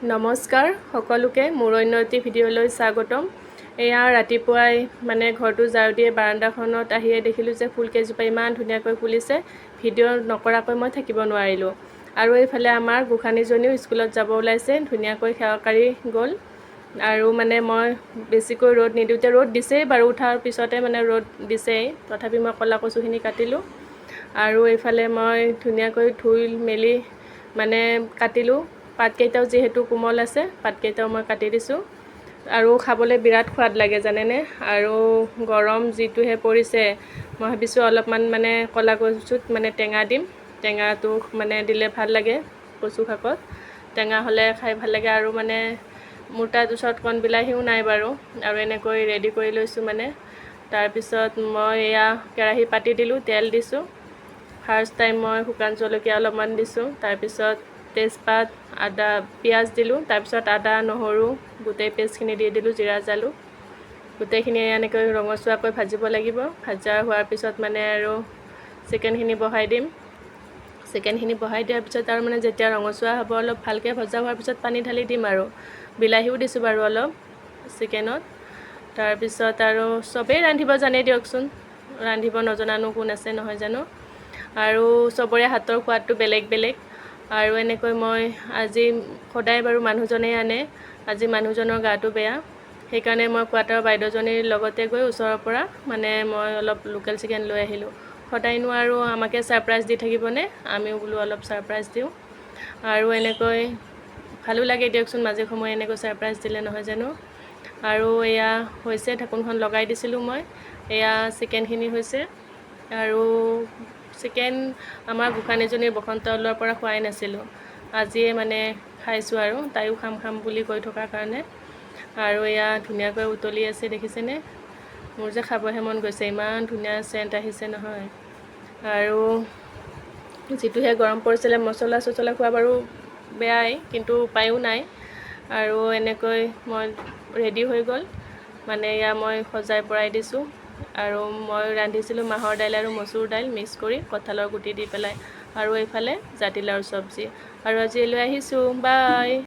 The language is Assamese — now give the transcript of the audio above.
নমস্কাৰ সকলোকে মোৰ অন্য এটি ভিডিঅ'লৈ স্বাগতম। এয়া ৰাতিপুৱাই মানে ঘৰটো ঝাৰু দিয়ে বাৰান্দাখনত আহিয়ে দেখিলোঁ যে ফুলকেইজোপা ইমান ধুনীয়াকৈ ফুলিছে। ভিডিঅ' নকৰাকৈ মই থাকিব নোৱাৰিলোঁ। আৰু এইফালে আমাৰ গোসানীজনীও স্কুলত যাব ওলাইছে, ধুনীয়াকৈ সেৱাকাৰী গ'ল। আৰু মানে মই বেছিকৈ ৰ'দ নিদিওঁতে ৰ'দ দিছেই বাৰু, উঠাৰ পিছতে মানে ৰ'দ দিছেই, তথাপি মই ক'লা কচুখিনি কাটিলোঁ। আৰু এইফালে মই ধুনীয়াকৈ ধুই মেলি মানে কাটিলোঁ। পাতকেইটাও যিহেতু কোমল আছে, পাতকেইটাও মই কাটি দিছোঁ। আৰু খাবলৈ বিৰাট সোৱাদ লাগে জানেনে। আৰু গৰম যিটোহে পৰিছে, মই ভাবিছোঁ অলপমান মানে ক'লা কচুত মানে টেঙা দিম। টেঙাটো মানে দিলে ভাল লাগে, কচু শাকত টেঙা হ'লে খাই ভাল লাগে। আৰু মানে মোৰ তাত ওচৰত কণ বিলাহীও নাই বাৰু। আৰু এনেকৈ ৰেডি কৰি লৈছোঁ মানে। তাৰপিছত মই এয়া কেৰাহী পাতি দিলোঁ, তেল দিছোঁ। ফাৰ্ষ্ট টাইম মই শুকান জলকীয়া অলপমান দিছোঁ, তাৰপিছত তেজপাত, আদা, পিঁয়াজ দিলোঁ, তাৰপিছত আদা নহৰু গোটেই পেষ্টখিনি দি দিলোঁ, জিৰা জালুক গোটেইখিনি এনেকৈ ৰঙচুৱাকৈ ভাজিব লাগিব। ভাজা হোৱাৰ পিছত মানে আৰু চিকেনখিনি বহাই দিম। চিকেনখিনি বহাই দিয়াৰ পিছত আৰু মানে যেতিয়া ৰঙচুৱা হ'ব, অলপ ভালকৈ ভজা হোৱাৰ পিছত পানী ঢালি দিম। আৰু বিলাহীও দিছোঁ বাৰু অলপ চিকেনত। তাৰপিছত আৰু চবেই ৰান্ধিব জানে দিয়কচোন, ৰান্ধিব নজনানো কোন আছে নহয় জানো। আৰু চবৰে হাতৰ সোৱাদটো বেলেগ বেলেগ। আৰু এনেকৈ মই আজি সদায় বাৰু মানুহজনেই আনে, আজি মানুহজনৰ গাটো বেয়া, সেইকাৰণে মই কোৱাৰ্টাৰৰ বাইদেউজনীৰ লগতে গৈ ওচৰৰ পৰা মানে মই অলপ লোকেল চিকেন লৈ আহিলোঁ। সদায়নো আৰু আমাকে ছাৰপ্ৰাইজ দি থাকিবনে, আমিও বোলো অলপ ছাৰপ্ৰাইজ দিওঁ। আৰু এনেকৈ ভালো লাগে দিয়কচোন, মাজে সময়ে এনেকৈ ছাৰপ্ৰাইজ দিলে নহয় জানো। আৰু এয়া হৈছে, ঢাকোনখন লগাই দিছিলোঁ মই। এয়া চিকেনখিনি হৈছে। আৰু চিকেন আমাৰ গোসানীজনীৰ বসন্ত ওলোৱাৰ পৰা খোৱাই নাছিলোঁ, আজিয়ে মানে খাইছোঁ। আৰু তাইও খাম খাম বুলি কৈ থকাৰ কাৰণে। আৰু এয়া ধুনীয়াকৈ উতলি আছে দেখিছেনে। মোৰ যে খাবহে মন গৈছে, ইমান ধুনীয়া চেণ্ট আহিছে নহয়। আৰু যিটোহে গৰম পৰিছিলে, মছলা চছলা খোৱা বাৰু বেয়াই, কিন্তু উপায়ো নাই। আৰু এনেকৈ মই ৰেডি হৈ গ'ল মানে, এয়া মই সজাই পৰাই দিছোঁ। আৰু মই ৰান্ধিছিলোঁ মাহৰ দাইল আৰু মচুৰ দাইল মিক্স কৰি, কঁঠালৰ গুটি দি পেলাই। আৰু এইফালে জাতিলাওৰ চব্জি। আৰু আজি লৈ আহিছোঁ, বাই।